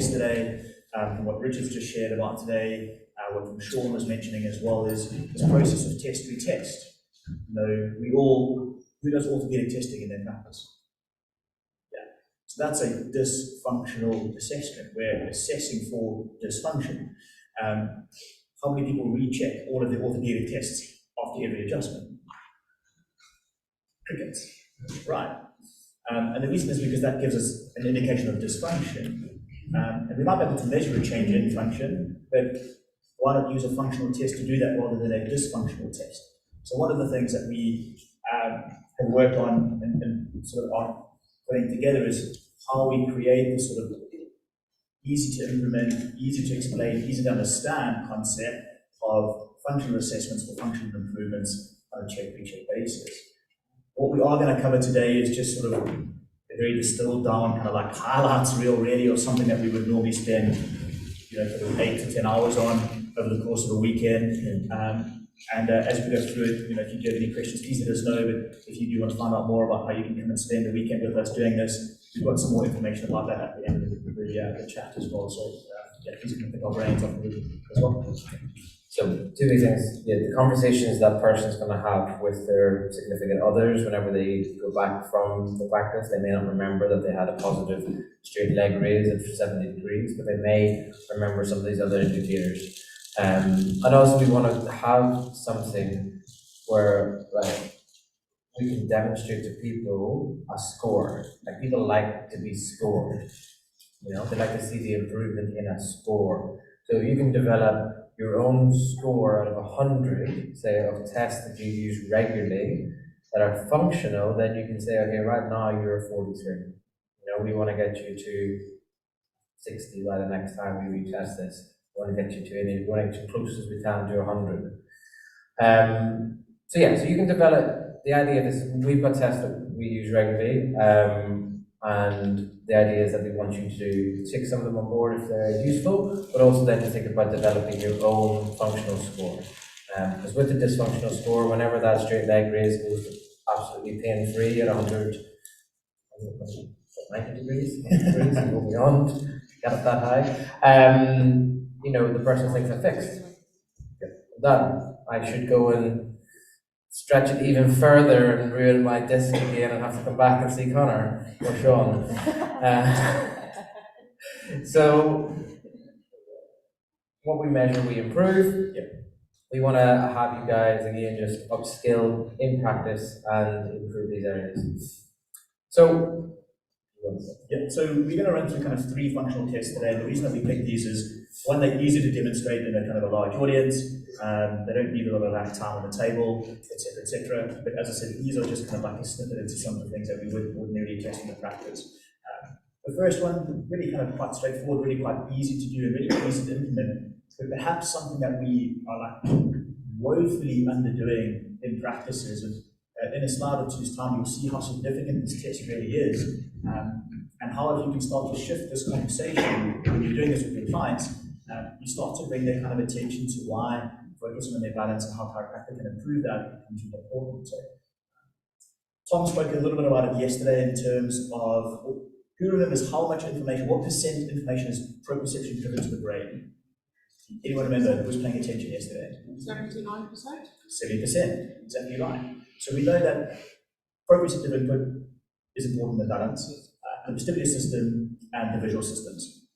yesterday, from what Richard's just shared about today, what Sean was mentioning as well, is this process of test retest. Who does orthopedic testing in their practice? Yeah. So that's a dysfunctional assessment. We're assessing for dysfunction. How many people recheck all of the orthopedic tests after every adjustment? Crickets. Right. And the reason is because that gives us an indication of dysfunction. And we might be able to measure a change in function, but why not use a functional test to do that rather than a dysfunctional test? So one of the things that we have worked on and sort of are putting together is how we create this sort of easy to implement, easy to explain, easy to understand concept of functional assessments for functional improvements on a check-recheck basis. What we are going to cover today is just sort of a very distilled down, kind of like highlights reel really, or something that we would normally spend, sort of 8 to 10 hours on over the course of a weekend. And as we go through it, if you do have any questions, please let us know. But if you do want to find out more about how you can come and spend the weekend with us doing this, we've got some more information about that at the end of the chat as well. So please come pick our brains up as well. So two big things. Yeah, the conversations that person's going to have with their significant others whenever they go back from the practice, they may not remember that they had a positive straight leg raise at 70 degrees, but they may remember some of these other indicators. And also we want to have something where we can demonstrate to people a score. Like people like to be scored. They like to see the improvement in a score. So you can develop your own score out of 100, say, of tests that you use regularly that are functional. Then you can say, okay, right now you're 43. We want to get you to 60 by the next time we retest this. We want to get you to 80. We want to get you close as we can to 100. So you can develop the idea is we've got tests that we use regularly, and the idea is that we want you to take some of them on board if they're useful, but also then to think about developing your own functional score. Because with the dysfunctional score, whenever that straight leg raise goes to absolutely pain-free at 190 degrees, and go beyond, get it that high, the person thinks I'm fixed. Done. I should go and stretch it even further and ruin my disc again and have to come back and see Conor or Sean. So what we measure, we improve. We want to have you guys again just upskill in practice and improve these areas. So we're going to run through kind of 3 functional tests today. The reason that we picked these is, one, they're easy to demonstrate in a kind of a large audience. They don't need a lot of time on the table, etc., etc. But as I said, these are just kind of like a snippet into some of the things that we would ordinarily test in the practice. The first one, really kind of quite straightforward, really quite easy to do, and really easy to implement, but perhaps something that we are woefully underdoing in practices. And in a slide or two's time, you'll see how significant this test really is, and how if you can start to shift this conversation when you're doing this with your clients, you start to bring their kind of attention to why focusing on their balance and how chiropractic can improve that becomes really important. So, Tom spoke a little bit about it yesterday in terms of who remembers how much information, what percent information is proprioception driven to the brain? Anyone remember who was paying attention yesterday? 79%. 70%, exactly right. So we know that proprioceptive input is important in the balance, the vestibular system and the visual systems.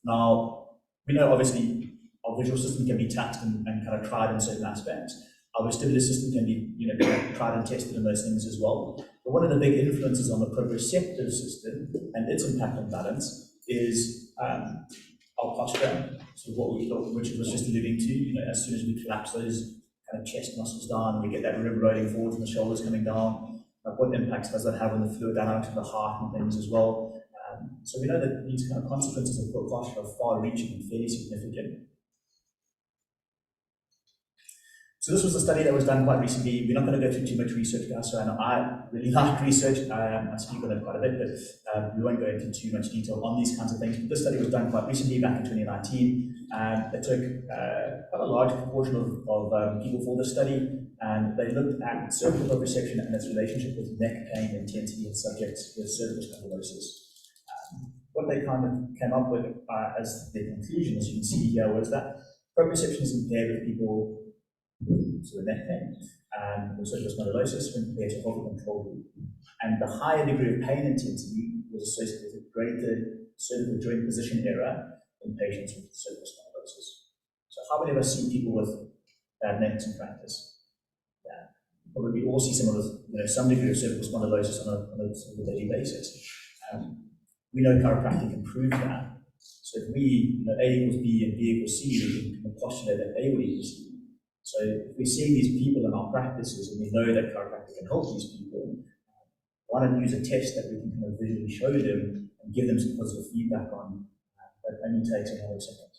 Now, we know obviously our visual system can be taxed and kind of tried in certain aspects. Our vestibular system can be kind of tried and tested in those things as well. But one of the big influences on the proprioceptive system and its impact on balance is our posture. So what we thought Richard was just alluding to, as soon as we collapse those kind of chest muscles down, we get that rib rolling forward and the shoulders coming down. What impacts does that have on the fluid down to the heart and things as well? So we know that these kind of consequences of poor posture are far-reaching and fairly significant. So this was a study that was done quite recently. We're not going to go through too much research, guys. So I know I really like research. I speak on it quite a bit, but we won't go into too much detail on these kinds of things. But this study was done quite recently, back in 2019. They took quite a large proportion of people for this study, and they looked at cervical proprioception and its relationship with neck pain intensity in subjects with cervical spondylosis. what they kind of came up with as the conclusion, as you can see here, was that proprioception is impaired with people with sort of neck pain and with cervical spondylosis when compared to healthy control group. And the higher degree of pain intensity was associated with a greater cervical joint position error in patients with cervical spondylosis. So how many of us see people with bad necks in practice? Yeah. Probably all see someone with some degree of cervical spondylosis on a sort of daily basis. We know chiropractic improves that. So if we, A equals B and B equals C, we can postulate that A will equal C. So if we're seeing these people in our practices and we know that chiropractic can help these people, why not use a test that we can kind of visually show them and give them some positive feedback on that only takes a couple of seconds.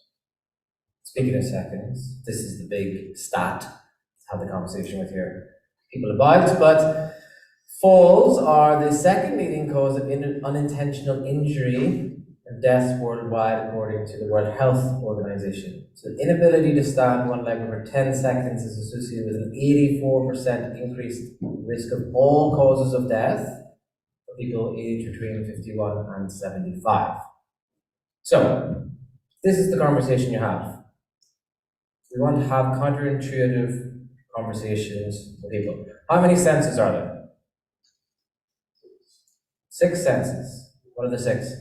Speaking of seconds, this is the big stat to have the conversation with your people about, but falls are the second leading cause of unintentional injury and deaths worldwide, according to the World Health Organization. So the inability to stand one leg for 10 seconds is associated with an 84% increased risk of all causes of death for people aged between 51 and 75. So, this is the conversation you have. We want to have counterintuitive conversations with people. How many senses are there? 6 senses. What are the 6?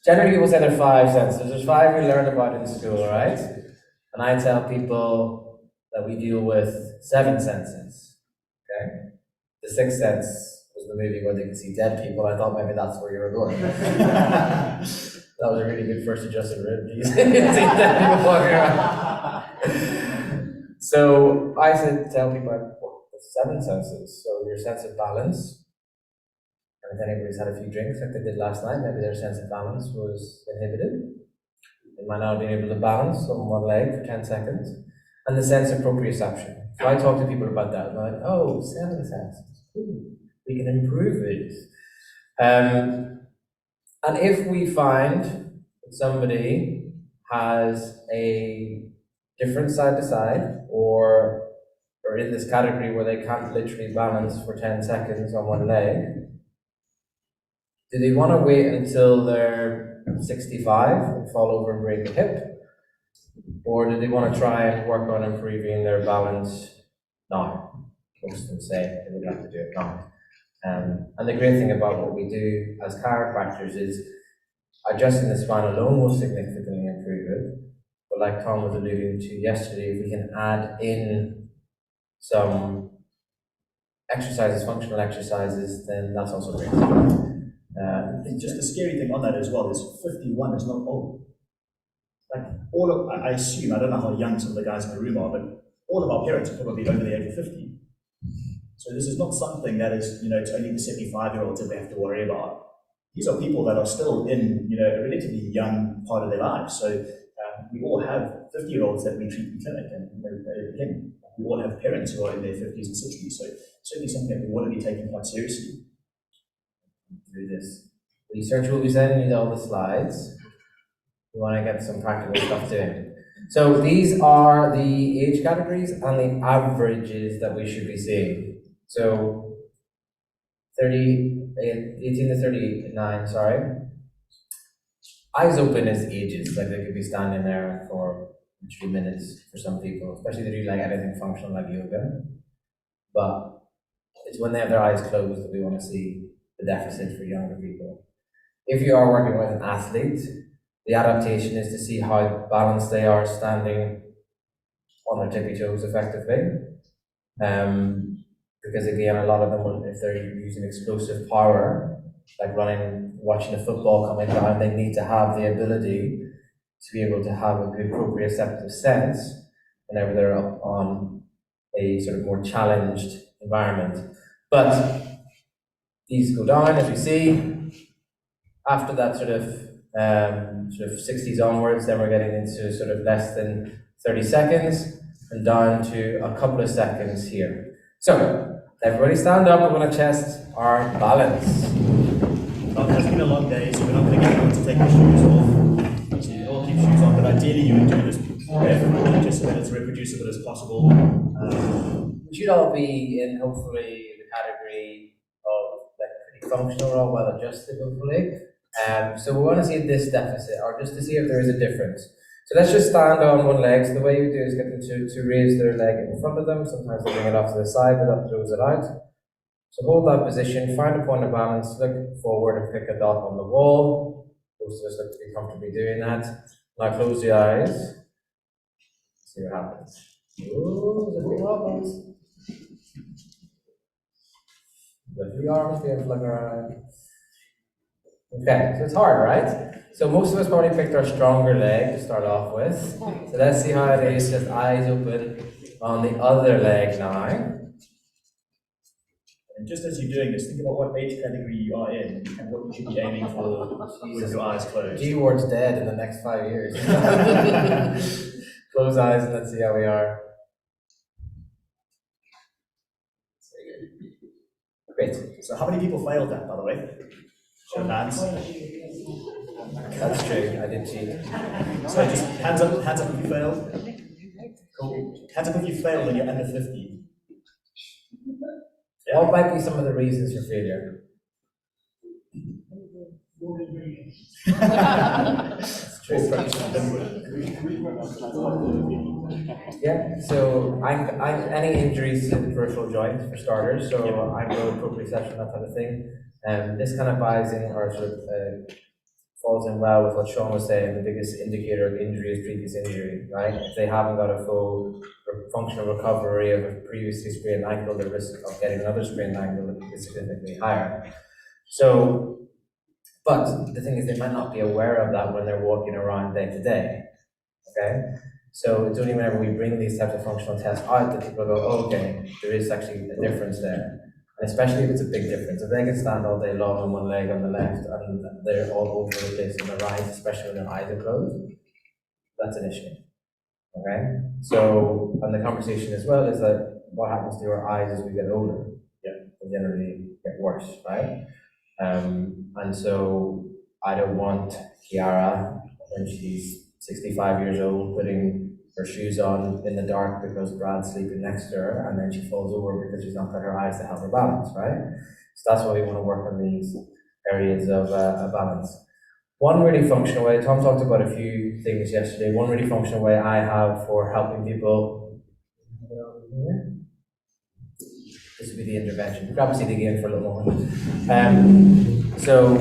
Generally, people say there are 5 senses. There's 5 we learn about in school, right? And I tell people that we deal with 7 senses. Okay? The 6th sense was the movie where they could see dead people. I thought maybe that's where you were going. That was a really good first adjusted rib. You see dead people walking around. So I tell people I work with 7 senses. So your sense of balance. And if anybody's had a few drinks like they did last night, maybe their sense of balance was inhibited. They might not have been able to balance on one leg for 10 seconds. And the sense of proprioception. So I talk to people about that. I'm like, 7 senses. Ooh, we can improve it. And if we find that somebody has a different side to side, or in this category where they can't literally balance for 10 seconds on one leg, do they want to wait until they're 65 and fall over and break a hip? Or do they want to try and work on improving their balance now? Most of them say they would have to do it now. And the great thing about what we do as chiropractors is adjusting the spine alone will significantly improve it. But like Tom was alluding to yesterday, if we can add in some exercises, functional exercises, then that's also great. Just the scary thing on that as well is 51 is not old. Like I assume, I don't know how young some of the guys in the room are, but all of our parents are probably over the age of 50. So this is not something that is, it's only the 75-year-olds that we have to worry about. These are people that are still in, a relatively young part of their lives. So we all have 50-year-olds that we treat in clinic, and again, we all have parents who are in their 50s and 60s. So certainly something that we want to be taking quite seriously. Through this research, will be sending you all the slides. We want to get some practical stuff doing. So these are the age categories and the averages that we should be seeing. So 18 to 39, sorry. Eyes open is ages, like they could be standing there for 3 minutes for some people, especially if they do like anything functional like yoga. But it's when they have their eyes closed that we want to see the deficit for younger people. If you are working with an athlete, the adaptation is to see how balanced they are standing on their tippy toes effectively. Because again, a lot of them will, if they're using explosive power, like watching a football coming down, they need to have the ability to be able to have a good proprioceptive sense whenever they're up on a sort of more challenged environment. But these go down, as we see. After that sort of 60s onwards, then we're getting into sort of less than 30 seconds and down to a couple of seconds here. So, everybody stand up, we're going to test our balance. Well, it has been a long day, so we're not going to get everyone to take their shoes off. So you all keep shoes on, but ideally you would do this barefoot, just so that it's reproducible as possible. we should all be in hopefully the category of like pretty functional or well adjusted, hopefully. So we want to see this deficit, or just to see if there is a difference. So let's just stand on one leg. So the way you do is get them to raise their leg in front of them. Sometimes they bring it off to the side, but that throws it out. So hold that position, find a point of balance, look forward and pick a dot on the wall. Most of us look to be comfortably doing that. Now close the eyes. See what happens. Ooh, there's a few wobbles. The three arms being flung around. Okay, so it's hard, right? So most of us probably picked our stronger leg to start off with. So let's see how it is, just eyes open on the other leg now. And just as you're doing this, think about what age category you are in and what you should be aiming for with your eyes closed. G word's dead in the next 5 years. Close eyes and let's see how we are. Great. So how many people failed that, by the way? Show of hands. That's true, I did cheat. So just hands up if you failed. Cool. Hands up if you failed and you're under 50. Yeah. What might be some of the reasons for failure? That's true. Yeah, so any injuries to the peripheral joint for starters, so ankle, proprioception, that type of thing. This kind of buys in or sort of falls in well with what Sean was saying. The biggest indicator of injury is previous injury, right? If they haven't got a full functional recovery of a previously sprained ankle, the risk of getting another sprained ankle is significantly higher. So, but the thing is, they might not be aware of that when they're walking around day to day. Okay, so it's only whenever we bring these types of functional tests out that people go, oh, okay, there is actually a difference there. And especially if it's a big difference. If they can stand all day long on one leg on the left and they're all over the place on the right, especially when their eyes are closed, that's an issue. Okay? So, and the conversation as well is that what happens to our eyes as we get older? Yeah, they generally get worse, right? And so I don't want Kiara, when she's 65 years old, putting her shoes on in the dark because Brad's sleeping next to her, and then she falls over because she's not got her eyes to help her balance, right? So that's why we want to work on these areas of balance. One really functional way, Tom talked about a few things yesterday, one really functional way I have for helping people, this would be the intervention. Grab a seat again for a little moment. So,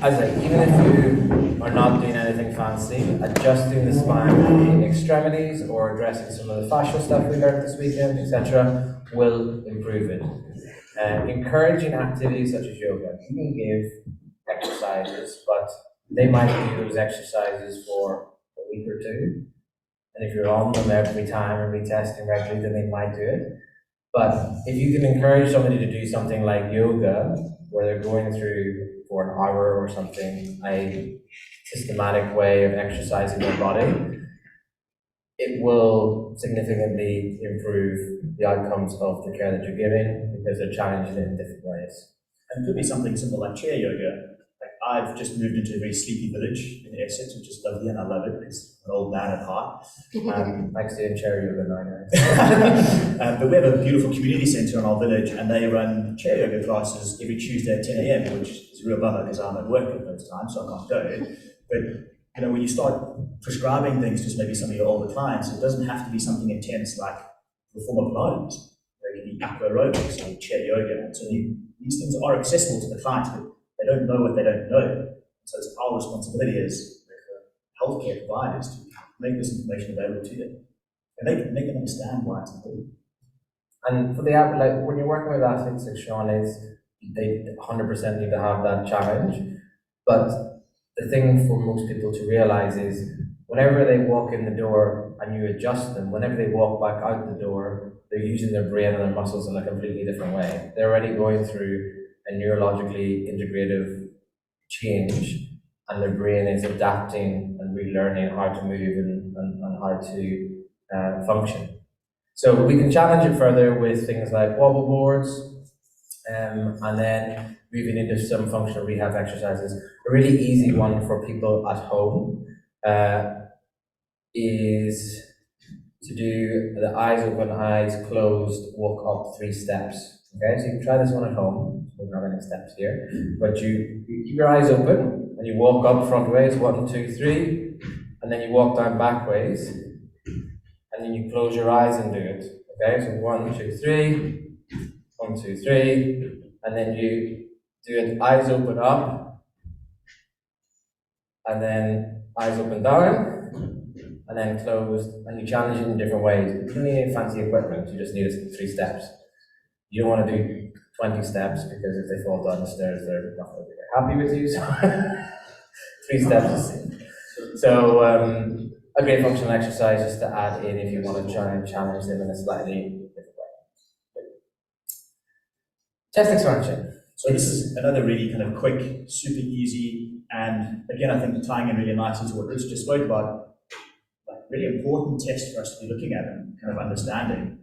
as I say, even if you are not doing anything fancy, adjusting the spine and the extremities or addressing some of the fascial stuff we learned this weekend, etc., will improve it. Encouraging activities such as yoga. You can give exercises, but they might do those exercises for a week or two. And if you're on them every time and retesting regularly, then they might do it. But if you can encourage somebody to do something like yoga, where they're going through for an hour or something, a systematic way of exercising their body, it will significantly improve the outcomes of the care that you're giving because they're challenging it in different ways. And it could be something simple like chair yoga. Like I've just moved into a very sleepy village in Essex, which is lovely and I love it because I'm an old man at heart. Thanks to chair yoga now, guys. But we have a beautiful community centre in our village and they run chair yoga classes every Tuesday at 10 a.m, which is a real bummer because I'm at work at those times, so I can't go. But you know, when you start prescribing things to maybe some of your older clients, it doesn't have to be something intense like reformer Pilates. It can be aqua aerobics or chair yoga. And so these things are accessible to the clients, but they don't know what they don't know. So it's our responsibility as healthcare providers to make this information available to them. And make them understand why it's important. And for the like when you're working with athletes like Sean is, they 100% need to have that challenge. But the thing for most people to realize is whenever they walk in the door and you adjust them, whenever they walk back out the door, they're using their brain and their muscles in a completely different way. They're already going through a neurologically integrative change, and their brain is adapting and relearning how to move and how to function. So we can challenge it further with things like wobble boards, and then moving into some functional rehab exercises. A really easy one for people at home is to do the eyes open, eyes closed, walk up 3 steps. Okay, so you can try this one at home. We don't have any steps here, but you keep your eyes open and you walk up front ways, 1, 2, 3, and then you walk down back ways, and then you close your eyes and do it. Okay, so 1, 2, 3, 1, 2, 3, and then you do it eyes open up, and then eyes open down, and then closed, and you challenge it in different ways. You don't need any fancy equipment, you just need 3 steps. You don't want to do 20 steps because if they fall down the stairs, they're not going to be very happy with you. So 3 steps is so a great functional exercise just to add in if you want to try and challenge them in a slightly different way. Chest expansion. So this is another really kind of quick, super easy, and again, I think tying in really nicely to what Rich just spoke about, like really important test for us to be looking at and kind of understanding.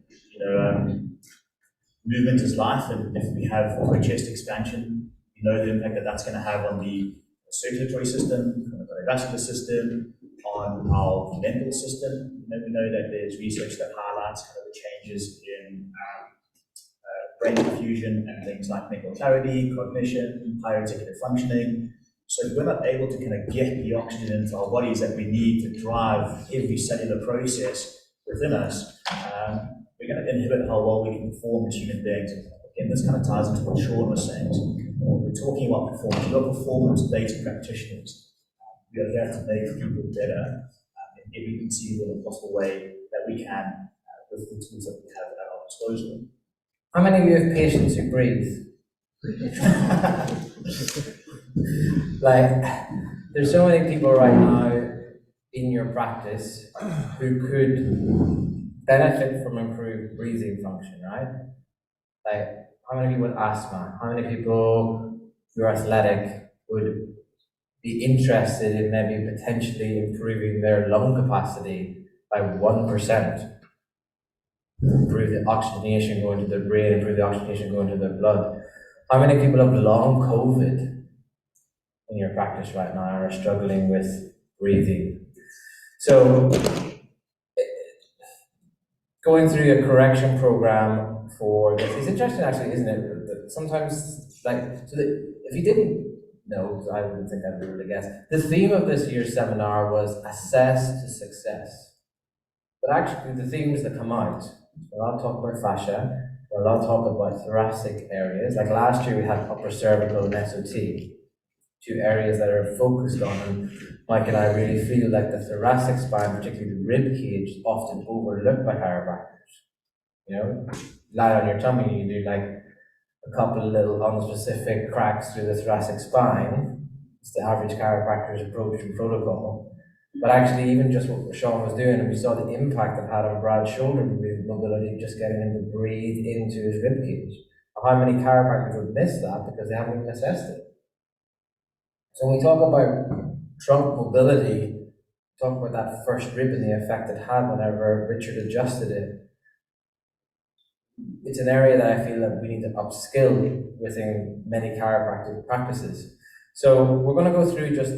Movement is life, and if we have quick chest expansion, you know the impact that that's going to have on the circulatory system, on the cardiovascular system, on our mental system. We know that there's research that highlights kind of the changes in brain diffusion and things like mental clarity, cognition, higher executive functioning. So if we're not able to kind of get the oxygen into our bodies that we need to drive every cellular process within us, we're going to inhibit how well we can perform as human beings. Again, this kind of ties into what Sean was saying. When we're talking about performance, we're performance-based practitioners. We are here to make people better in every conceivable and possible way that we can with the tools that we have at our disposal. How many of you have patients who breathe? Like, there's so many people right now in your practice who could benefit from improved breathing function, right? Like, how many people with asthma? How many people who are athletic would be interested in maybe potentially improving their lung capacity by 1%? Improve the oxygenation going to their brain, improve the oxygenation going to their blood. How many people have long COVID in your practice right now are struggling with breathing? So, going through a correction program for this is interesting, actually, isn't it? That sometimes, if you didn't know, because I wouldn't think I'd be able to guess, the theme of this year's seminar was assess to success. But actually, the themes that come out, a lot of talk about fascia, a lot of talk about thoracic areas. Like last year, we had upper cervical and SOT, 2 areas that are focused on. And Mike and I really feel like the thoracic spine, particularly the rib cage, is often overlooked by chiropractors. Lie on your tummy, you do like a couple of little unspecific cracks through the thoracic spine. It's the average chiropractor's approach and protocol. But actually, even just what Sean was doing, and we saw the impact it had on Brad's shoulder mobility, just getting him to breathe into his rib cage. How many chiropractors would miss that because they haven't even assessed it? So when we talk about trunk mobility, talk about that first rib and the effect it had whenever Richard adjusted it. It's an area that I feel that we need to upskill within many chiropractic practices. So we're going to go through just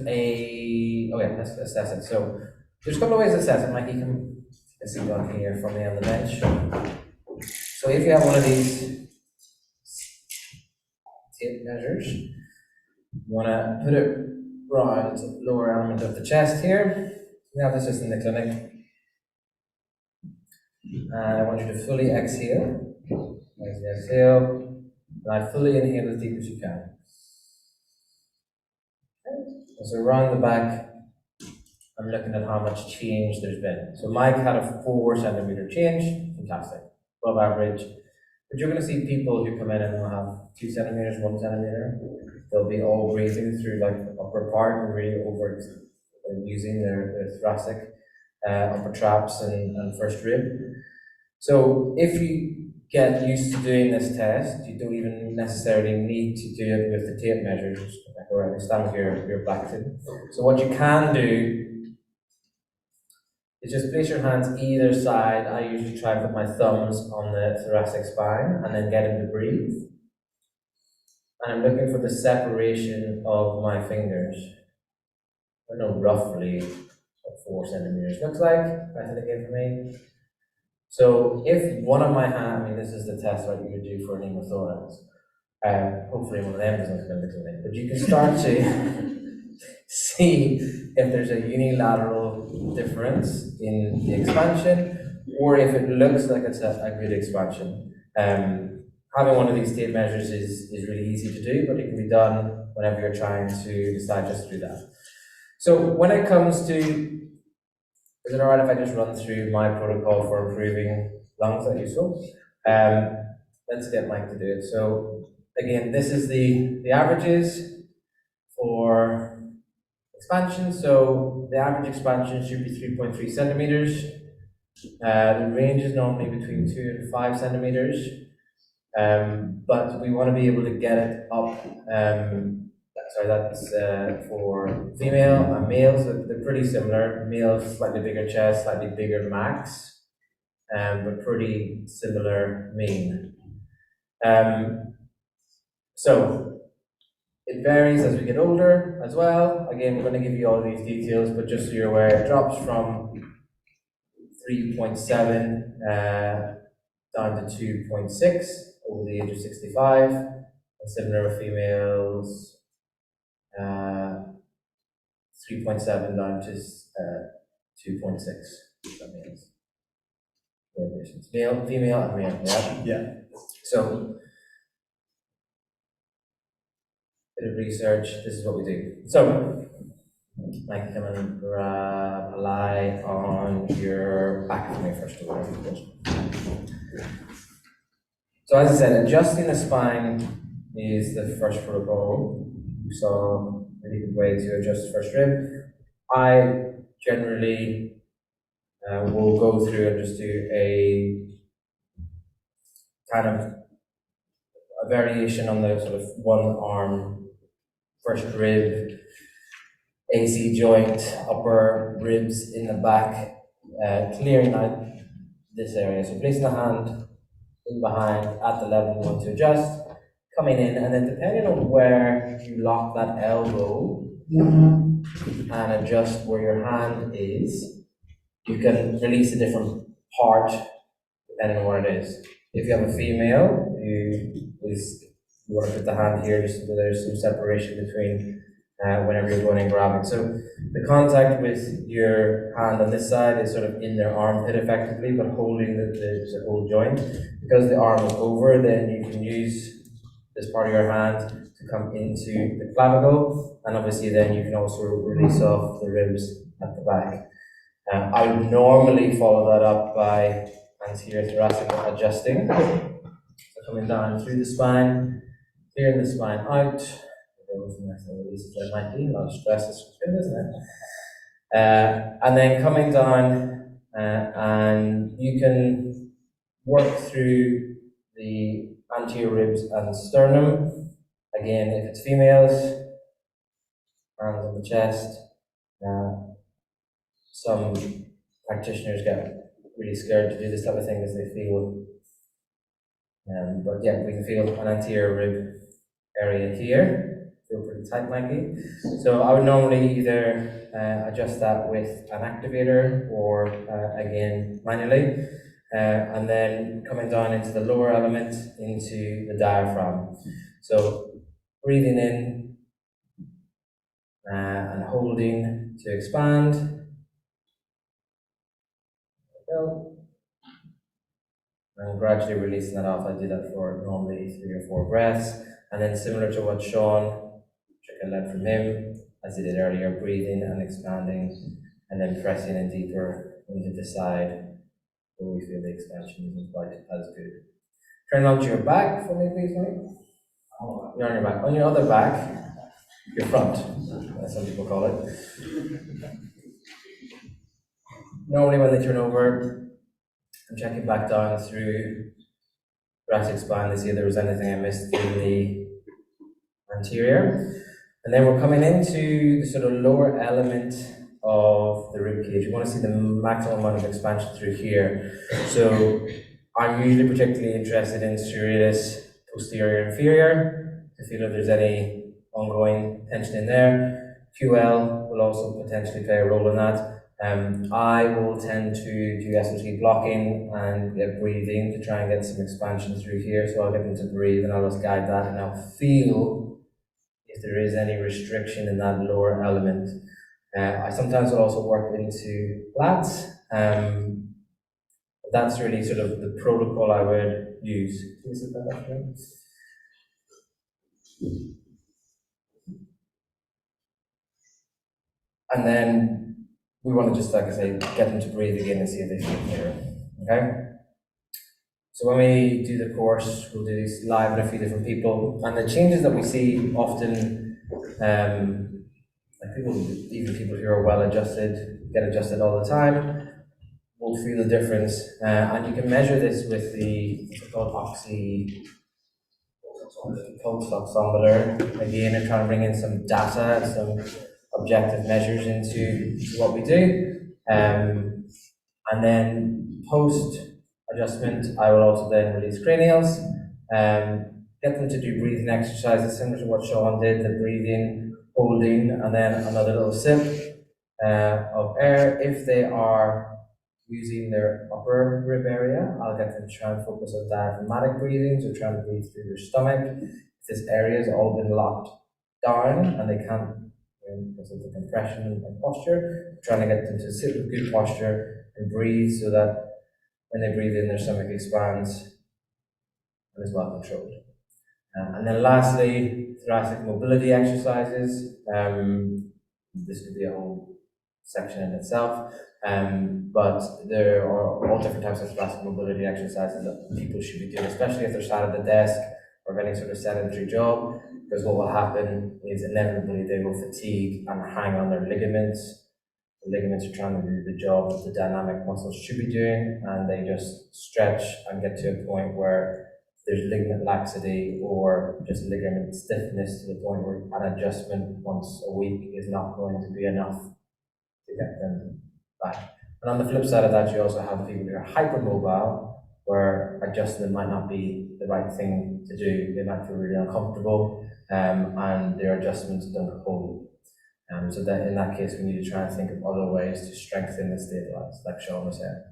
let's assess it. So there's a couple of ways to assess it. Mikey, can sit down here for me on the bench. So if you have one of these tape measures, you want to put it around the lower element of the chest here. We have this just in the clinic. And I want you to fully exhale. Exhale. And I fully inhale as deep as you can. So around the back, I'm looking at how much change there's been. So Mike had a 4 centimeter change, fantastic, above average. But you're going to see people who come in and will have 2 centimeters, 1 centimeter. They'll be all breathing through like the upper part and really over using their thoracic, upper traps and first rib. So if you get used to doing this test, you don't even necessarily need to do it with the tape measures. Go ahead and stand with your back in. So what you can do is just place your hands either side. I usually try and put my thumbs on the thoracic spine and then get him to breathe. And I'm looking for the separation of my fingers. I don't know roughly what 4 centimeters looks like. That's it again for me. So if one of my hands, I mean, this is the test that you would do for an hemothorax. Hopefully one of them doesn't come into the clinic, but you can start to see if there's a unilateral difference in the expansion, or if it looks like it's a good expansion. Having one of these tape measures is really easy to do, but it can be done whenever you're trying to decide just to do that. So when it comes to, is it alright if I just run through my protocol for improving lungs that you saw? Let's get Mike to do it. So again, this is the averages for expansion. So the average expansion should be 3.3 centimeters. The range is normally between 2 and 5 centimeters. But we want to be able to get it up. Sorry, that's for female and males. They're pretty similar. Males slightly bigger chest, slightly bigger max, but pretty similar mean. So it varies as we get older as well. Again, we're going to give you all these details, but just so you're aware, it drops from 3.7 down to 2.6 over the age of 65, and similar with females, 3.7 down to 2.6. That means male, female, and male. Yeah. Yeah. So, bit of research. This is what we do. So, Mike, come and grab a lie on your back for me first of all. So as I said, adjusting the spine is the first protocol. You saw a really good way to adjust the first rib. I generally will go through and just do a kind of a variation on the sort of one arm, first rib, AC joint, upper ribs in the back, clearing out this area. So placing the hand in behind at the level you want to adjust, coming in, and then depending on where you lock that elbow and adjust where your hand is, you can release a different part depending on what it is. If you have a female who is, you want to put the hand here just so there's some separation between whenever you're going and grabbing. So the contact with your hand on this side is sort of in their armpit effectively, but holding the whole joint. Because the arm is over, then you can use this part of your hand to come into the clavicle, and obviously then you can also release off the ribs at the back. I would normally follow that up by anterior thoracic adjusting. So coming down through the spine, clearing the spine out. There might be a lot of stress, isn't it? And then coming down, and you can work through the anterior ribs and sternum. Again, if it's females, hands on the chest. Some practitioners get really scared to do this type of thing because they feel, but yeah, we can feel an anterior rib area here. Feel pretty tight, Mikey. So I would normally either adjust that with an activator or again manually, and then coming down into the lower element into the diaphragm. So breathing in and holding to expand. There we go. And gradually releasing that off. I do that for normally 3 or 4 breaths, and then similar to what Sean I learned from him, as he did earlier, breathing and expanding, and then pressing in deeper into the side where we feel the expansion isn't quite as good. Turn onto your back for me, please, Mike. You're on your back. On your other back, your front, as some people call it. Normally when they turn over, I'm checking back down through thoracic spine to see if there was anything I missed in the anterior. And then we're coming into the sort of lower element of the rib cage. We want to see the maximum amount of expansion through here. So I'm usually particularly interested in serratus posterior inferior to feel if there's any ongoing tension in there. QL will also potentially play a role in that. I will tend to do SOT blocking and get breathing to try and get some expansion through here. So I'll get them to breathe and I'll just guide that, and I'll feel if there is any restriction in that lower element. I sometimes will also work into lats. That's really sort of the protocol I would use. And then we want to just, like I say, get them to breathe again and see if they feel clearer. Okay? So when we do the course, we'll do these live with a few different people, and the changes that we see often, like even people who are well adjusted, get adjusted all the time, will feel the difference. And you can measure this with the what's it called, pulse oximeter, again, and trying to bring in some data and some objective measures into what we do. And then post adjustment, I will also then release cranials, get them to do breathing exercises similar to what Sean did, the breathing, holding, and then another little sip of air. If they are using their upper rib area, I'll get them to try and focus on diaphragmatic breathing, so trying to breathe through their stomach. If this area has all been locked down and they can't, because of the compression and posture, trying to get them to sit with good posture and breathe so that when they breathe in, their stomach expands and is well controlled. And then lastly, thoracic mobility exercises. This could be a whole section in itself, but there are all different types of thoracic mobility exercises that people should be doing, especially if they're sat at the desk or any sort of sedentary job, because what will happen is inevitably they will fatigue and hang on their ligaments. The ligaments are trying to do the job that the dynamic muscles should be doing, and they just stretch and get to a point where there's ligament laxity or just ligament stiffness to the point where an adjustment once a week is not going to be enough to get them back. And on the flip side of that, you also have people who are hypermobile, where adjustment might not be the right thing to do. They might feel really uncomfortable, and their adjustments don't hold. So that in that case, we need to try and think of other ways to strengthen and stabilize, like Sean was saying.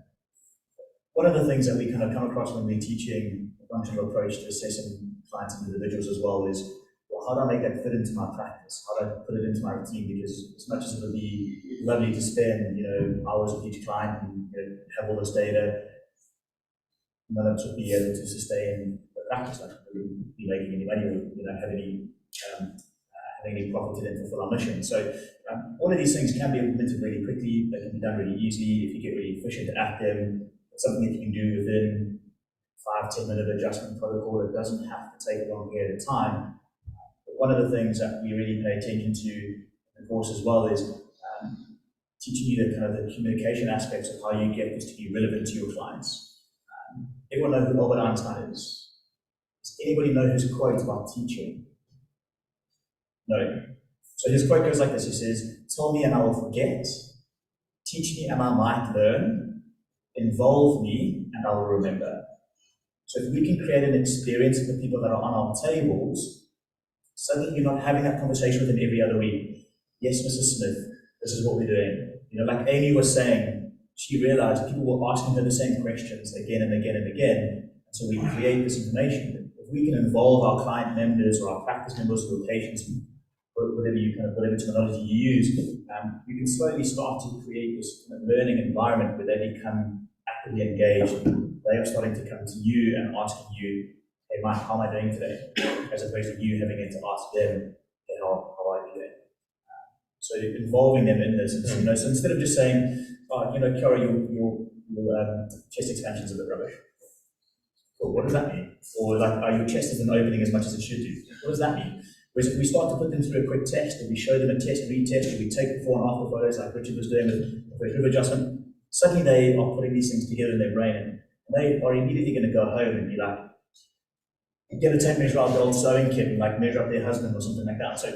One of the things that we kind of come across when we're teaching a functional approach to assessing clients and individuals as well is, well, how do I make that fit into my practice? How do I put it into my routine? Because as much as it would be lovely to spend, hours with each client and have all this data, none of us would be able to sustain the practice. Like we wouldn't be making any money or have any profit in it to fulfill our mission. So all of these things can be implemented really quickly. They can be done really easily if you get really efficient at them. It's something that you can do within 5-10 minute adjustment protocol. It doesn't have to take a long period of time. But one of the things that we really pay attention to in the course as well is teaching you the kind of the communication aspects of how you get this to be relevant to your clients. Everyone knows who Albert Einstein is. Does anybody know his quote about teaching? No. So his quote goes like this. He says, "Tell me and I will forget. Teach me and I might learn. Involve me and I will remember." So if we can create an experience with the people that are on our tables, suddenly you're not having that conversation with them every other week. "Yes, Mrs. Smith, this is what we're doing." Like Amy was saying, she realized people were asking her the same questions again and again and again. And so we create this information. If we can involve our client members or our practice members or patients, whatever terminology you use, you can slowly start to create this kind of learning environment where they become actively engaged. They are starting to come to you and asking you, "Hey Mike, how am I doing today?" As opposed to you having to ask them, "Hey, how are you doing?" So involving them in this, so instead of just saying, "Oh, Kiara, your chest expansion is a bit rubbish." Cool, what does that mean? Or like, your chest isn't opening as much as it should do. What does that mean? Whereas if we start to put them through a quick test, and we show them a test, retest, and we take before and after photos like Richard was doing with the hip adjustment, suddenly they are putting these things together in their brain, and they are immediately going to go home and be like, get a tape measure out the old sewing kit and like measure up their husband or something like that. So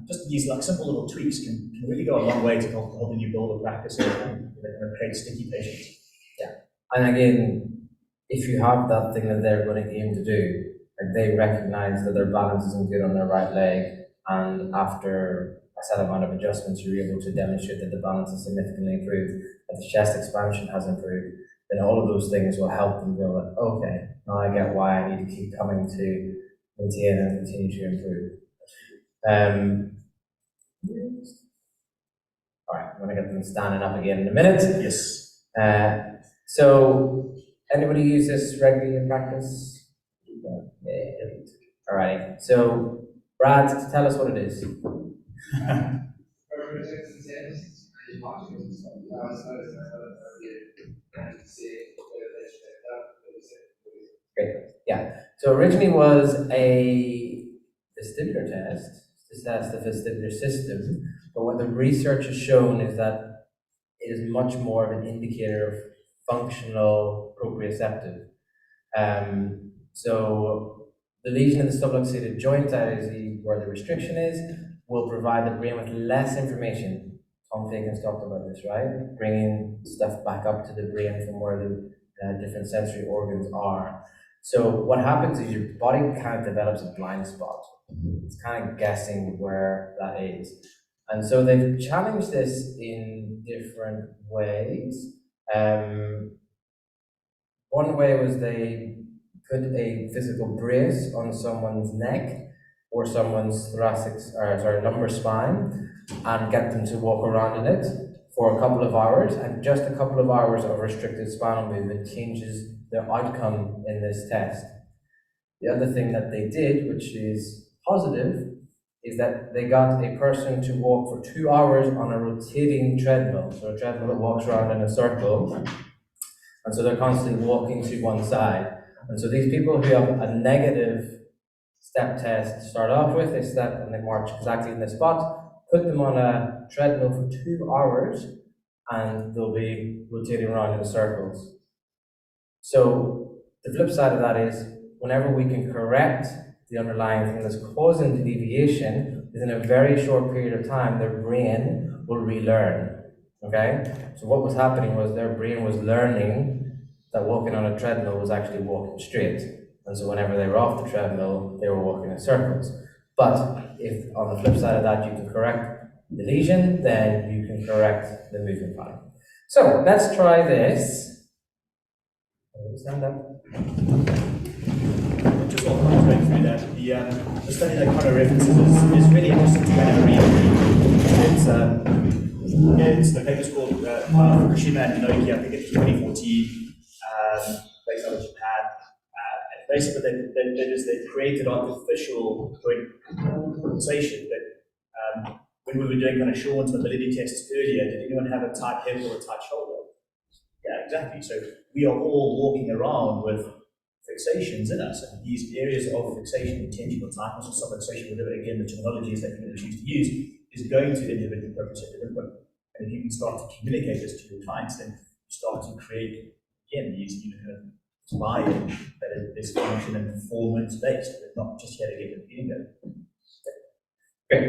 just these like simple little tweaks can really go a long way to helping you build a practice and create sticky patients. Yeah, and again, if you have that thing that they're going to aim to do, like they recognize that their balance isn't good on their right leg, and after a set amount of adjustments, you're able to demonstrate that the balance is significantly improved, that the chest expansion has improved, then all of those things will help them go like, okay, now I get why I need to keep coming to maintain and continue to improve. All right, I'm going to get them standing up again in a minute. Yes. So, anybody use this regularly in practice? Yeah. All right. So, Brad, tell us what it is. Great. Yeah. So originally was a vestibular test to test the vestibular system, but what the research has shown is that it is much more of an indicator of functional proprioceptive. So the lesion in the subluxated joint, that is where the restriction is, will provide the brain with less information. Tom Fagan's talked about this, right? Bringing stuff back up to the brain from where the different sensory organs are. So what happens is your body kind of develops a blind spot. It's kind of guessing where that is. And so they've challenged this in different ways. One way was they put a physical brace on someone's neck or someone's lumbar spine and get them to walk around in it for a couple of hours, and just a couple of hours of restricted spinal movement changes their outcome in this test. The other thing that they did, which is positive, is that they got a person to walk for 2 hours on a rotating treadmill. So a treadmill that walks around in a circle, and so they're constantly walking to one side. And so these people who have a negative step test start off with, they step and they march exactly in the spot, put them on a treadmill for 2 hours, and they'll be rotating around in circles. So the flip side of that is, whenever we can correct the underlying thing that's causing the deviation, within a very short period of time, their brain will relearn. Okay? So what was happening was their brain was learning that walking on a treadmill was actually walking straight. And so whenever they were off the treadmill, they were walking in circles. But if on the flip side of that you can correct the lesion, then you can correct the movement pattern. So let's try this. Stand up. Just while Connor's going through that, the study that Connor references is really interesting to kind of read. It's the paper's called Fukushima and Nokia, I think it's 2014, based out of Japan. Basically, they created artificial joint compensation that when we were doing kind of Sean's mobility tests earlier, did anyone have a tight hip or a tight shoulder? Yeah, exactly. So we are all walking around with fixations in us, and these areas of fixation, intentional tightness, or subluxation, whatever again the terminology is that you're going to choose to use, is going to inhibit the proprioceptive input. And if you can start to communicate this to your clients, then you start to create again these kind of buy-in that is function and performance based, but not just here to get the feeling good. Great.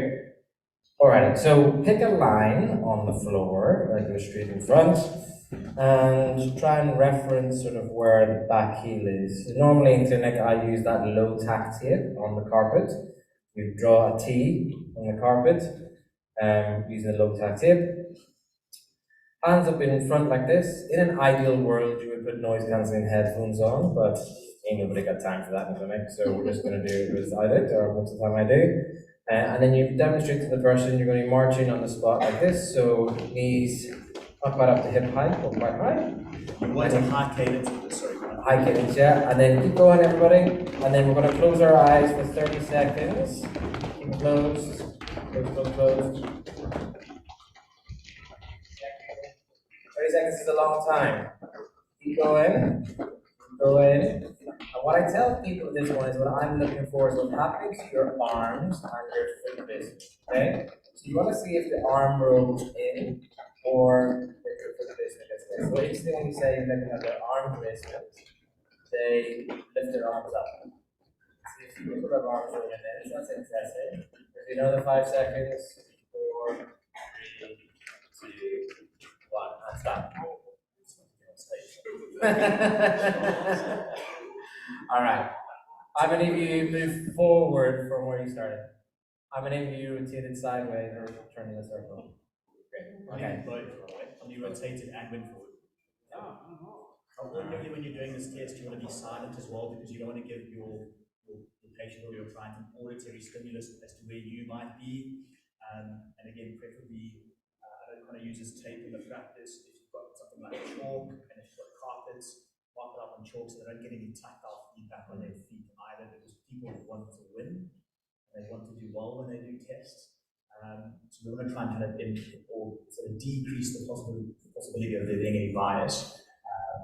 All right. So pick a line on the floor, like you're straight in front, and try and reference sort of where the back heel is. Normally in clinic, I use that low tack tape on the carpet. You draw a T on the carpet using the low tack tape. Hands up in front like this. In an ideal world, you would put noise cancelling headphones on, but ain't nobody got time for that in clinic, so we're just going to do it without it, or most of the time I do. And then you demonstrate to the person you're going to be marching on the spot like this, so knees not quite up to hip height, but quite high. You want a high cadence with this, sorry. High cadence, yeah. And then keep going, everybody. And then we're going to close our eyes for 30 seconds. Keep closed. Close. 30 seconds is a long time. Keep going. And what I tell people this one is what I'm looking for is what's happening to your arms and your foot business. Okay? So you want to see if the arm rolls in or if your foot business is this. So each thing when you say you're looking at their arm business, they lift their arms up. See if people have arms rolling in. That's interesting. If another 5 seconds, 4, 3, 2, 1, and stop. All right. How many of you move forward from where you started? How many of you rotated sideways or turned in a circle? Great. Okay. And you rotated and went forward. Ordinarily, when you're doing this test, you want to be silent as well because you don't want to give your patient or your client an auditory stimulus as to where you might be. And again, preferably, I don't want to use this tape in the practice. If you've got something like chalk and if you've got carpets, mark it up on chalk so they don't get any tactile feedback on their feet either because people want to win. They want to do well when they do tests. So we want to try and kind of or sort of decrease the possibility of there being any bias.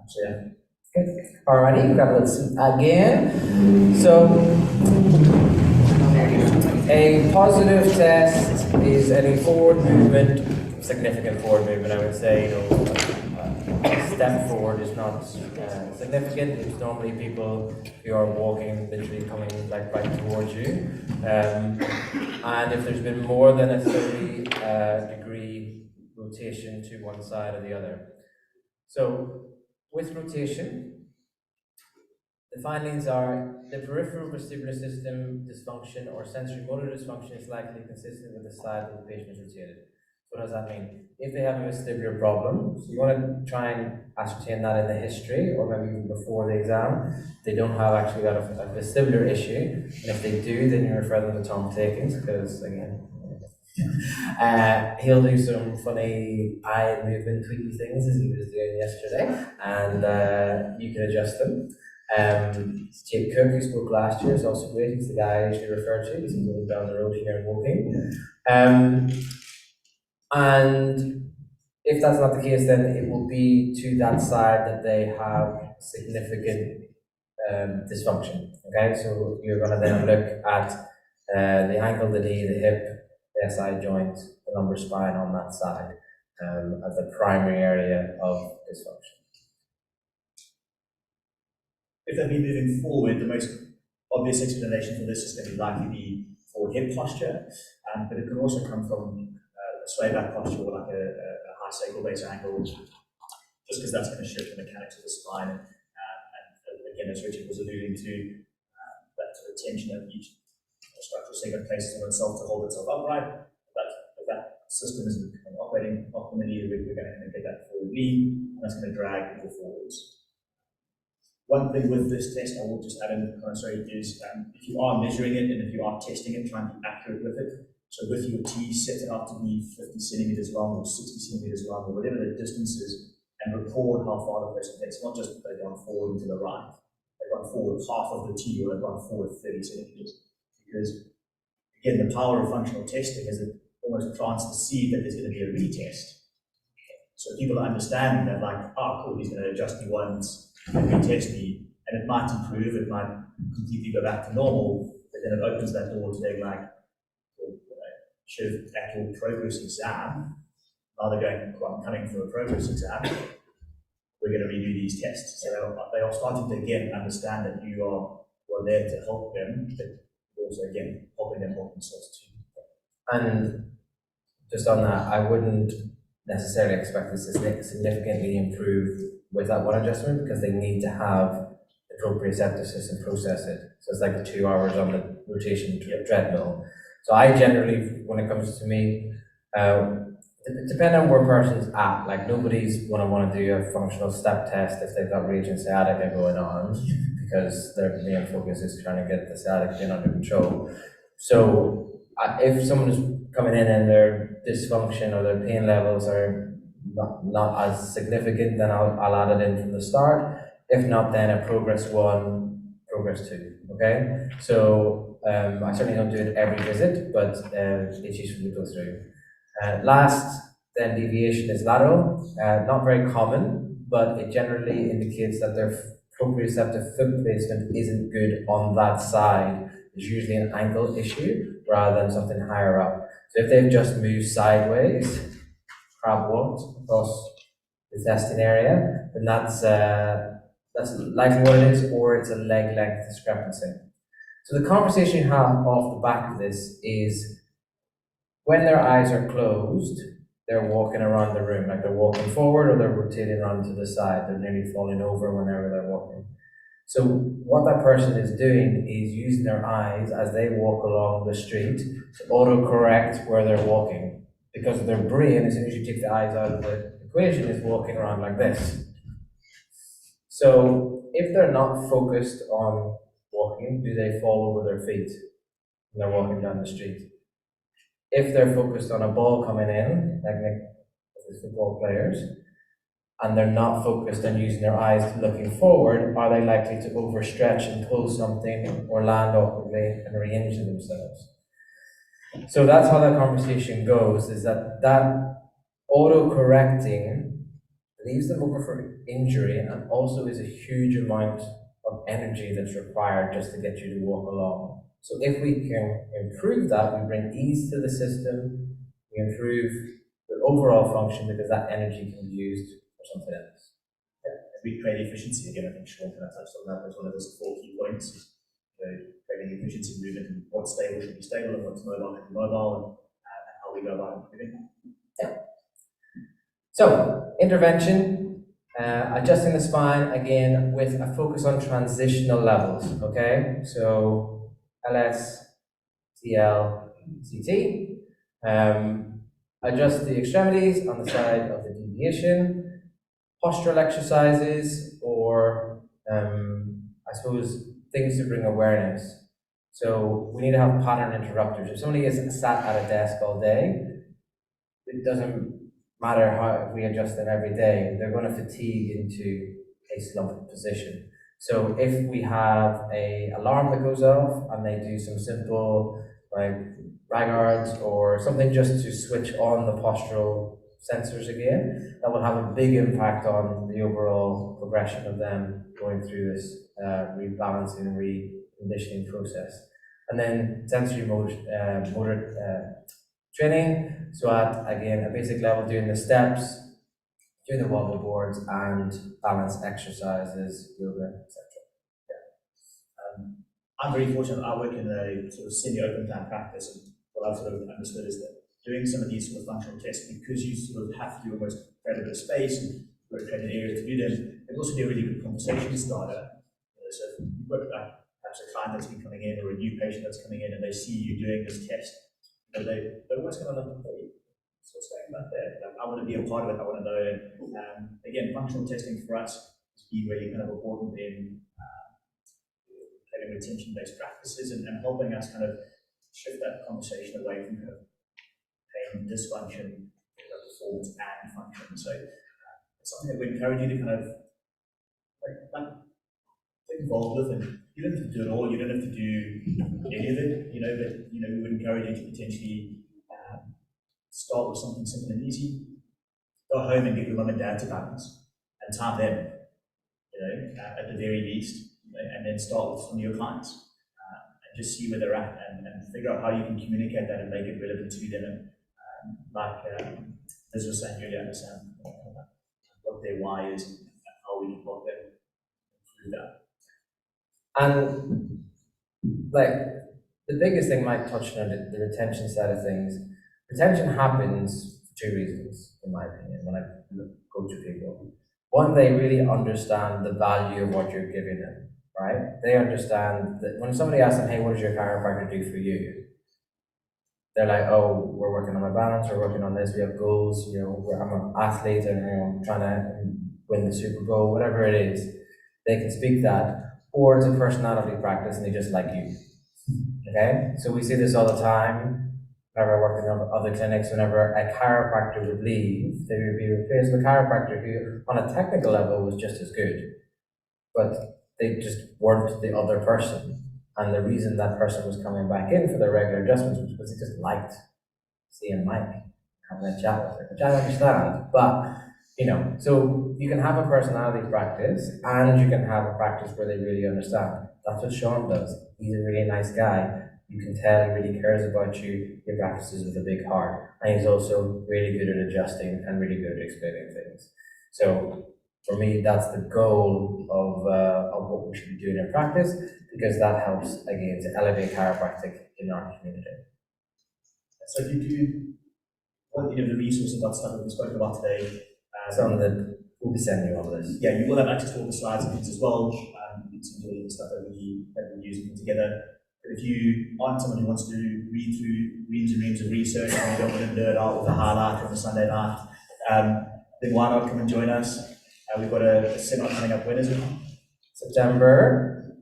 So yeah. Good. Alrighty, we've got a little again. So a positive test is any forward movement, significant forward movement. I would say, a step forward is not significant. It's normally people who are walking, literally coming like right towards you. And if there's been more than a 30-degree rotation to one side or the other. So with rotation, the findings are the peripheral vestibular system dysfunction or sensory motor dysfunction is likely consistent with the side that the patient is rotated. So what does that mean? If they have a vestibular problem, so you want to try and ascertain that in the history or maybe even before the exam. They don't have actually got a vestibular issue, and if they do, then you refer them to Tom Takings because again, he'll do some funny eye movement tweaky things as he was doing yesterday, and you can adjust them. Jake Cook, who spoke last year, is also great. He's the guy I usually refer to because he's going down the road here and walking. And if that's not the case, then it will be to that side that they have significant dysfunction. Okay, so you're going to then look at the ankle, the knee, the hip, the SI joint, the lumbar spine on that side as the primary area of dysfunction. If they've been moving forward, the most obvious explanation for this is going to likely be forward hip posture, but it can also come from a sway back posture or like a high sacral base angle, just because that's going to shift the mechanics of the spine. And again, as Richard was alluding to, that sort of tension of each structural segment places on itself to hold itself upright. But if that system isn't operating optimally, we're going to get that forward knee, and that's going to drag people forwards. One thing with this test, I will just add in, is if you are measuring it and if you are testing it, try and be accurate with it. So with your T, set it out to be 50 centimeters long or 60 centimeters long or whatever the distance is, and record how far the person gets. Not just they've gone forward and to the right, they've gone forward half of the T or they've gone forward 30 centimeters. Because again, the power of functional testing is it almost plants the seed that there's going to be a retest. So people understand that, like, oh, cool, he's going to adjust me once and retest me, and it might improve, it might completely go back to normal, but then it opens that door to being like, well, should actual progress exam, rather going, well, I'm coming for a progress exam, we're going to redo these tests. So they are starting to again understand that you are there to help them, but also again helping them help themselves too. And just on that, I wouldn't necessarily expect this to significantly improve with that one adjustment because they need to have the proprioceptive system process it. So it's like the 2 hours on the rotation treadmill. So I generally, when it comes to me, depending on where a person's at, like nobody's going to want to do a functional step test if they've got region sciatica going on because their main focus is trying to get the sciatica being under control. So if someone is coming in and their dysfunction or their pain levels are not as significant, then I'll add it in from the start. If not, then a progress 1, progress 2. Okay, so I certainly don't do it every visit, but it's useful to go through. Last, then deviation is lateral, not very common, but it generally indicates that their proprioceptive foot placement isn't good on that side. It's usually an ankle issue rather than something higher up. So if they've just moved sideways, crab walked across the testing area, then that's likely what it is, or it's a leg length discrepancy. So the conversation you have off the back of this is when their eyes are closed, they're walking around the room, like they're walking forward or they're rotating around to the side. They're nearly falling over whenever they're walking. So what that person is doing is using their eyes as they walk along the street to autocorrect where they're walking. Because their brain, as soon as you take the eyes out of the equation, is walking around like this. So if they're not focused on walking, do they fall over their feet when they're walking down the street? If they're focused on a ball coming in, like the football players, and they're not focused on using their eyes looking forward, are they likely to overstretch and pull something or land awkwardly and re-injure themselves? So that's how that conversation goes, is that auto-correcting leaves them over for injury and also is a huge amount of energy that's required just to get you to walk along. So if we can improve that, we bring ease to the system, we improve the overall function because that energy can be used for something else. Yeah. We create efficiency again. I think Sean kind of touched on that as one of those 4 key points. Creating efficiency, movement, and what's stable should be stable, and what's mobile should be mobile, and how we go about improving that. Yeah. So intervention, adjusting the spine again with a focus on transitional levels. Okay, so LS, TL, CT. Adjust the extremities on the side of the deviation, postural exercises, or I suppose things to bring awareness. So we need to have pattern interrupters. If somebody is sat at a desk all day, it doesn't matter how if we adjust them every day, they're going to fatigue into a slumped position. So if we have an alarm that goes off and they do some simple like Ragards or something just to switch on the postural sensors again, that will have a big impact on the overall progression of them going through this rebalancing, reconditioning process. And then sensory motor training, so at, again, a basic level, doing the steps, doing the wobble boards, and balance exercises, yoga, etc. I'm very fortunate. I work in a sort of semi-open plan practice, and what I've sort of understood is that doing some of these sort of functional tests, because you sort of have to almost create a bit of space and create an area to do them, it also be a really good conversation starter. So if you've got perhaps a client that's been coming in or a new patient that's coming in and they see you doing this test, they're almost going to look, hey, so what's going on there? Like, I want to be a part of it. I want to know. Again, functional testing for us has been really kind of important in having retention-based practices and helping us kind of shift that conversation away from kind of pain, dysfunction, performance, and function. So it's something that we encourage you to kind of get involved with, and you don't have to do it all. You don't have to do any of it, but we would encourage you to potentially start with something simple and easy. Go home and get your mum and dad to balance and time them, at the very least, and then start with some of your clients and just see where they're at and figure out how you can communicate that and make it relevant to them. And like Liz was saying earlier, understand what their why is and how we can help them through that. And like the biggest thing Mike touched on, the retention side of things. Retention happens for 2 reasons, in my opinion, when I coach people. One, they really understand the value of what you're giving them, right? They understand that when somebody asks them, hey, what does your chiropractor do for you? They're like, oh, we're working on my balance, we're working on this, we have goals, I'm an athlete and I'm trying to win the Super Bowl, whatever it is, they can speak that. Or it's a personality practice and they just like you. Okay? So we see this all the time. Whenever I work in other clinics, whenever a chiropractor would leave, they would be replaced with a chiropractor who, on a technical level, was just as good. But they just weren't the other person. And the reason that person was coming back in for their regular adjustments was because they just liked seeing Mike, having a chat with her, which I understand. But, so you can have a personality practice and you can have a practice where they really understand. That's what Sean does. He's a really nice guy. You can tell he really cares about you. He practices with a big heart. And he's also really good at adjusting and really good at explaining things. So for me, that's the goal of what we should be doing in practice, because that helps, again, to elevate chiropractic in our community. So if you do want any of the resources about stuff that we spoke about today, some that we'll be sending you all this. Yeah, you will have access to all the slides and things as well. to do the stuff that we use and put together. But if you aren't someone who wants to read through reams and reams of research and you don't want to nerd out with a highlight on a Sunday night, then why not come and join us? We've got a seminar coming up. When is it? September.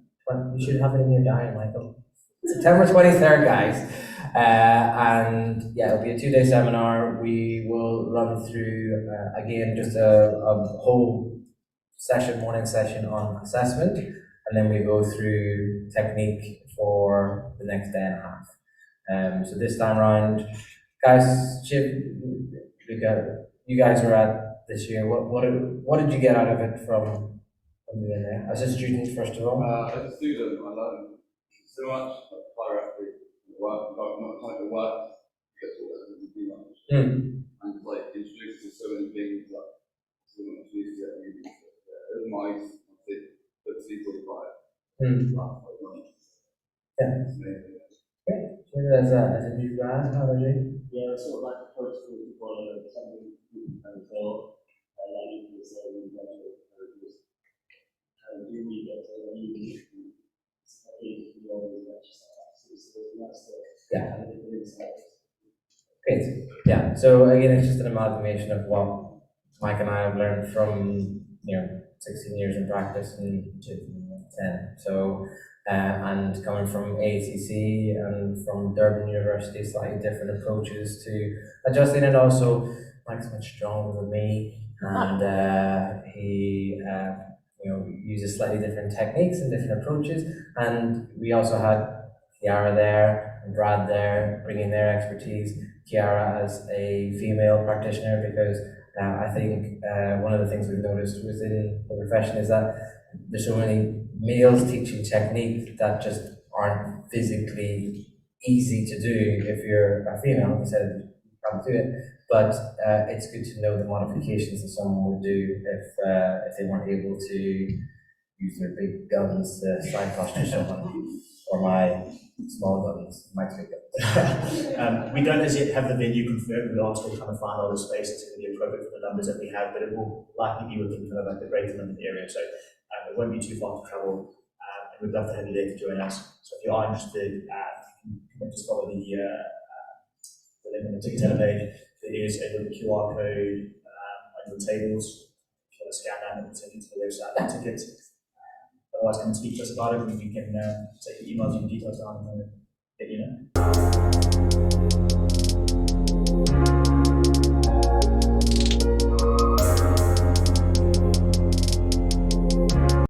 You should have it in your diary, Michael. September 23rd, guys. And yeah, it'll be a 2-day seminar. We will run through, again, just a whole morning session on assessment, and then we go through technique for the next day and a half. So this time around, guys, Chip, you guys were at this year. What did you get out of it from being there? As a student, first of all? As a student, I learned so much about hierarchy, work, not like the work, get to what it be much. And like introduced to so many things that so much easier. It was nice, I think, but C45. Yeah. Okay. So as a new grad, how did you? Yeah, sort of like a protocol to follow, something and so like you can say we graduate do we get to when you always yeah. Great. Yeah. So again, it's just an amalgamation of what Mike and I have learned from 16 years in practice and 10. So and coming from ACC and from Durban University, slightly different approaches to adjusting, and also Mike's much stronger than me, and he uses slightly different techniques and different approaches. And we also had Kiara there and Brad there bringing their expertise. Kiara as a female practitioner, because I think one of the things we've noticed within the profession is that there's so many males teaching technique that just aren't physically easy to do if you're a female. He said you can't do it, but it's good to know the modifications that someone would do if they weren't able to use their big guns to side posture someone, or my small guns, my big guns. We don't as yet have the venue confirmed. We are still trying to find all the space that's going to be appropriate for the numbers that we have, but it will likely be within kind of like the Greater London area, so it won't be too far to travel. And we'd love to have you there to join us. So if you are interested, you can just follow the link on the Ticketella page. There is a little QR code on your tables. If you want to scan that and send it to the website and tickets. Otherwise, come and speak to us about it, and we can take your emails and details down and let you know.